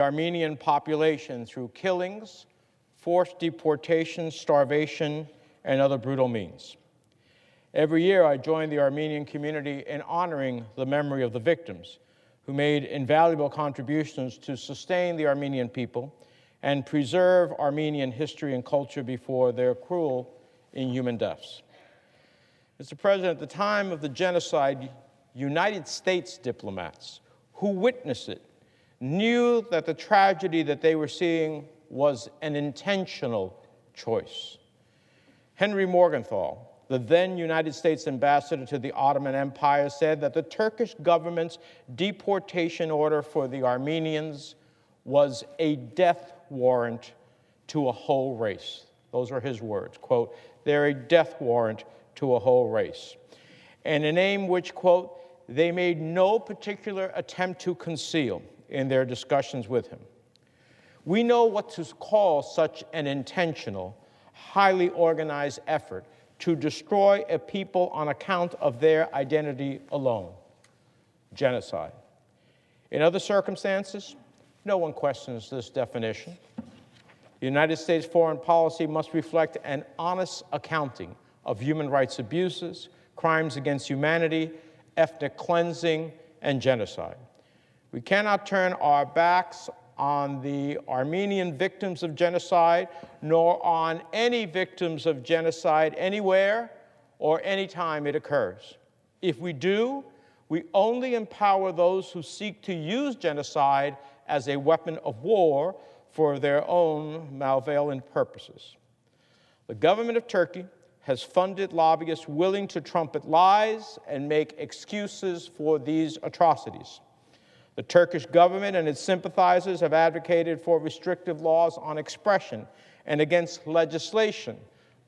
Armenian population through killings, forced deportation, starvation, and other brutal means. Every year, I join the Armenian community in honoring the memory of the victims who made invaluable contributions to sustain the Armenian people and preserve Armenian history and culture before their cruel, inhuman deaths. Mr. President, at the time of the genocide, United States diplomats who witnessed it knew that the tragedy that they were seeing was an intentional choice. Henry Morgenthau, the then United States ambassador to the Ottoman Empire, said that the Turkish government's deportation order for the Armenians was a death warrant to a whole race. Those are his words, quote, "They're a death warrant to a whole race." And a name which, quote, "they made no particular attempt to conceal in their discussions with him." We know what to call such an intentional, highly organized effort to destroy a people on account of their identity alone: genocide. In other circumstances, no one questions this definition. The United States foreign policy must reflect an honest accounting of human rights abuses, crimes against humanity, ethnic cleansing, and genocide. We cannot turn our backs on the Armenian victims of genocide, nor on any victims of genocide anywhere or anytime it occurs. If we do, we only empower those who seek to use genocide as a weapon of war for their own malevolent purposes. The government of Turkey has funded lobbyists willing to trumpet lies and make excuses for these atrocities. The Turkish government and its sympathizers have advocated for restrictive laws on expression and against legislation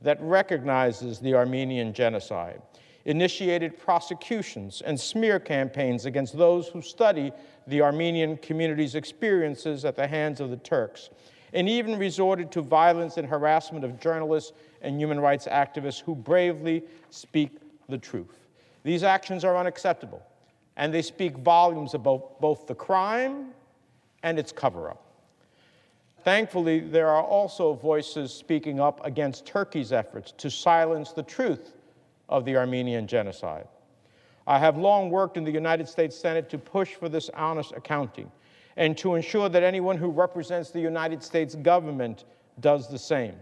that recognizes the Armenian genocide, initiated prosecutions and smear campaigns against those who study the Armenian community's experiences at the hands of the Turks, and even resorted to violence and harassment of journalists and human rights activists who bravely speak the truth. These actions are unacceptable, and they speak volumes about both the crime and its cover-up. Thankfully, there are also voices speaking up against Turkey's efforts to silence the truth of the Armenian genocide. I have long worked in the United States Senate to push for this honest accounting and to ensure that anyone who represents the United States government does the same.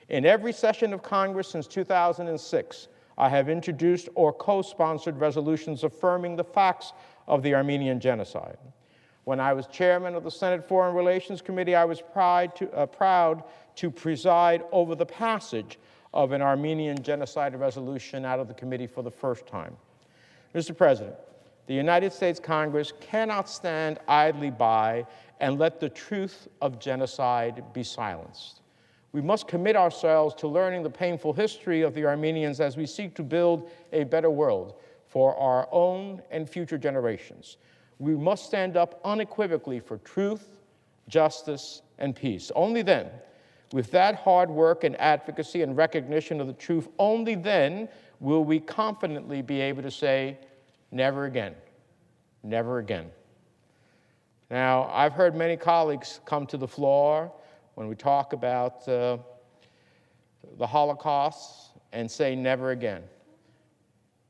In every session of Congress since 2006, I have introduced or co-sponsored resolutions affirming the facts of the Armenian genocide. When I was chairman of the Senate Foreign Relations Committee, I was proud to preside over the passage of an Armenian genocide resolution out of the committee for the first time. Mr. President, the United States Congress cannot stand idly by and let the truth of genocide be silenced. We must commit ourselves to learning the painful history of the Armenians as we seek to build a better world for our own and future generations. We must stand up unequivocally for truth, justice, and peace. Only then, with that hard work and advocacy and recognition of the truth, only then will we confidently be able to say, never again, never again. Now, I've heard many colleagues come to the floor when we talk about the Holocaust and say never again.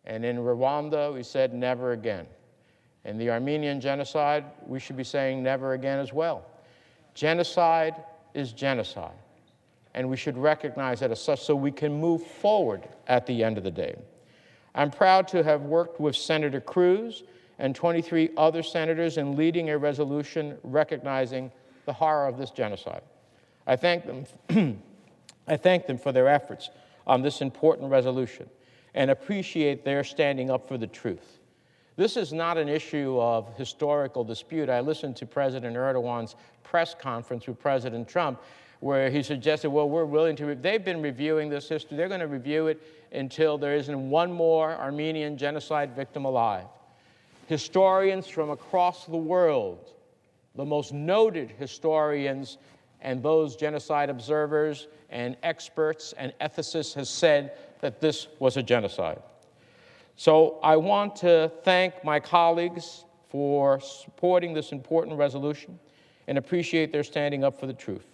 And in Rwanda, we said never again. In the Armenian genocide, we should be saying never again as well. Genocide is genocide, and we should recognize it as such so we can move forward at the end of the day. I'm proud to have worked with Senator Cruz and 23 other senators in leading a resolution recognizing the horror of this genocide. I thank them for their efforts on this important resolution and appreciate their standing up for the truth. This is not an issue of historical dispute. I listened to President Erdogan's press conference with President Trump, where he suggested, well, we're willing to, they've been reviewing this history, they're going to review it until there isn't one more Armenian genocide victim alive. Historians from across the world, the most noted historians and those genocide observers and experts and ethicists have said that this was a genocide. So I want to thank my colleagues for supporting this important resolution and appreciate their standing up for the truth.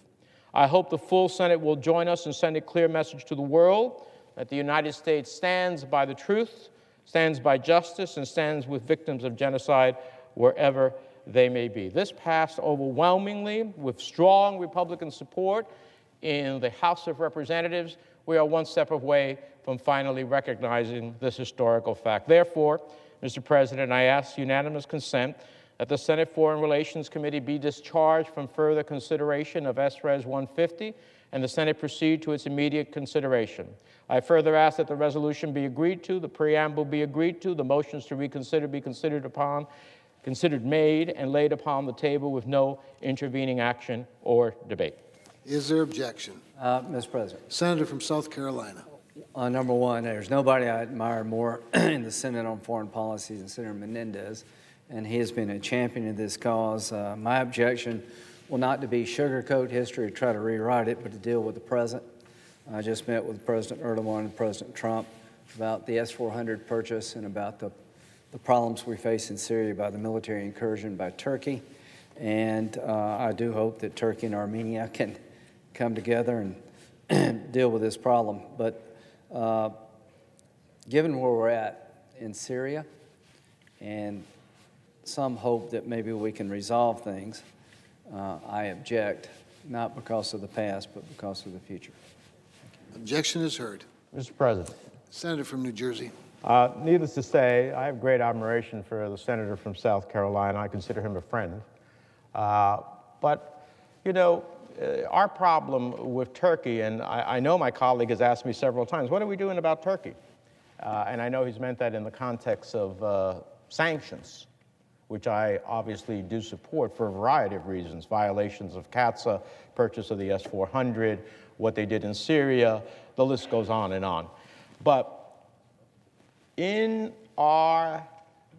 I hope the full Senate will join us and send a clear message to the world that the United States stands by the truth, stands by justice, and stands with victims of genocide wherever they may be. This passed overwhelmingly with strong Republican support in the House of Representatives. We are one step away from finally recognizing this historical fact. Therefore, Mr. President, I ask unanimous consent that the Senate Foreign Relations Committee be discharged from further consideration of S.Res.150 and the Senate proceed to its immediate consideration. I further ask that the resolution be agreed to, the preamble be agreed to, the motions to reconsider be considered made and laid upon the table with no intervening action or debate. Is there objection? Mr. President. Senator from South Carolina. Number one, there's nobody I admire more in the Senate on Foreign Policy than Senator Menendez, and he has been a champion of this cause. My objection will not to be sugarcoat history or try to rewrite it, but to deal with the present. I just met with President Erdogan and President Trump about the S-400 purchase and about the problems we face in Syria by the military incursion by Turkey. And I do hope that Turkey and Armenia can come together and deal with this problem. But given where we're at in Syria and some hope that maybe we can resolve things, I object, not because of the past, but because of the future. Objection is heard. Mr. President. Senator from New Jersey. Needless to say, I have great admiration for the senator from South Carolina. I consider him a friend. But, you know, our problem with Turkey, and I know my colleague has asked me several times, what are we doing about Turkey? And I know he's meant that in the context of sanctions, which I obviously do support for a variety of reasons, violations of CATSA, purchase of the S-400, what they did in Syria, the list goes on and on. But in our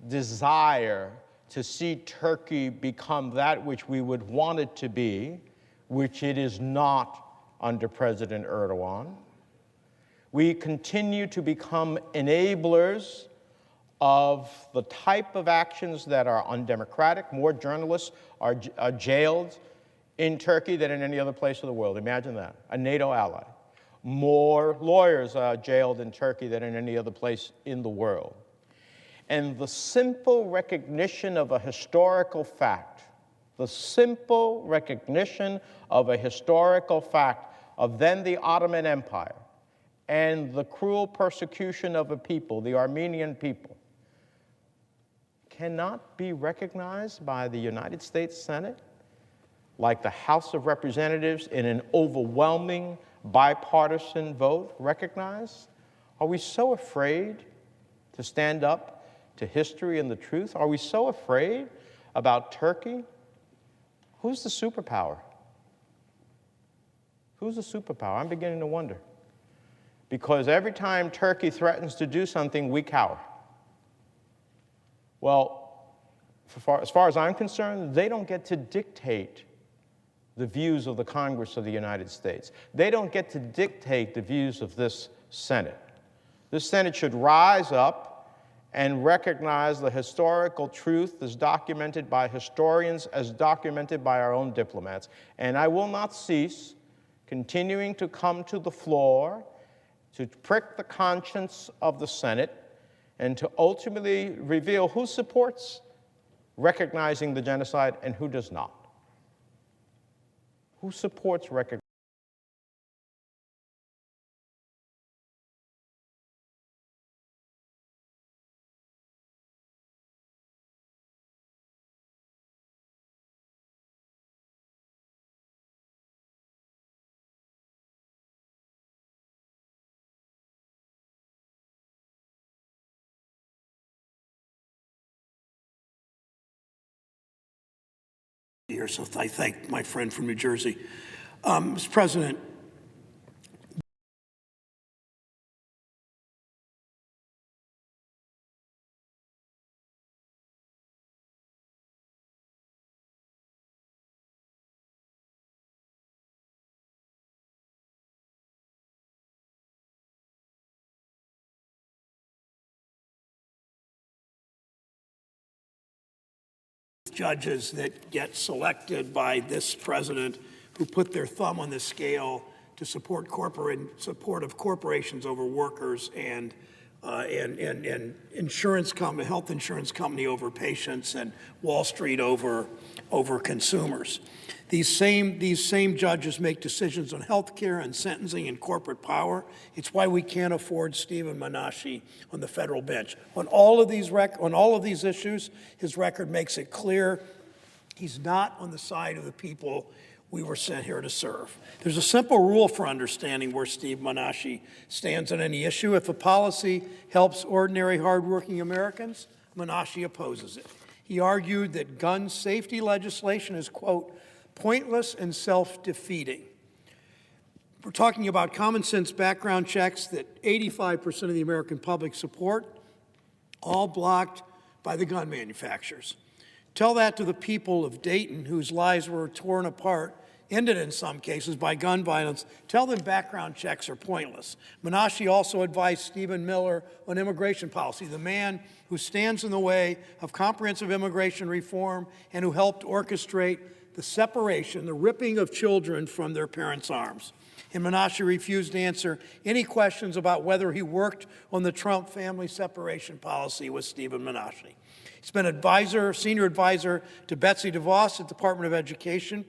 desire to see Turkey become that which we would want it to be, which it is not under President Erdogan, we continue to become enablers of the type of actions that are undemocratic. More journalists are jailed in Turkey than in any other place of the world. Imagine that, a NATO ally. More lawyers are jailed in Turkey than in any other place in the world. And the simple recognition of a historical fact, the simple recognition of a historical fact of then the Ottoman Empire and the cruel persecution of a people, the Armenian people, cannot be recognized by the United States Senate like the House of Representatives in an overwhelming bipartisan vote recognized? Are we so afraid to stand up to history and the truth? Are we so afraid about Turkey? Who's the superpower? Who's the superpower? I'm beginning to wonder. Because every time Turkey threatens to do something, we cower. Well, as far as I'm concerned, they don't get to dictate the views of the Congress of the United States. They don't get to dictate the views of this Senate. This Senate should rise up and recognize the historical truth as documented by historians, as documented by our own diplomats. And I will not cease continuing to come to the floor to prick the conscience of the Senate and to ultimately reveal who supports recognizing the genocide and who does not. Who supports recognizing? Here, so I thank my friend from New Jersey. Mr. President, judges that get selected by this president who put their thumb on the scale to support corporations over workers and health insurance company over patients and Wall Street over consumers. These same judges make decisions on health care and sentencing and corporate power. It's why we can't afford Stephen Menashe on the federal bench. On all of these issues, his record makes it clear he's not on the side of the people we were sent here to serve. There's a simple rule for understanding where Steve Menashe stands on any issue. If a policy helps ordinary, hardworking Americans, Menashe opposes it. He argued that gun safety legislation is, quote, pointless and self-defeating. We're talking about common sense background checks that 85% of the American public support, all blocked by the gun manufacturers. Tell that to the people of Dayton, whose lives were torn apart, ended in some cases by gun violence. Tell them background checks are pointless. Menashe also advised Stephen Miller on immigration policy, the man who stands in the way of comprehensive immigration reform and who helped orchestrate the separation, the ripping of children from their parents' arms. And Menashe refused to answer any questions about whether he worked on the Trump family separation policy with Stephen Menashe. He's been senior advisor to Betsy DeVos at the Department of Education.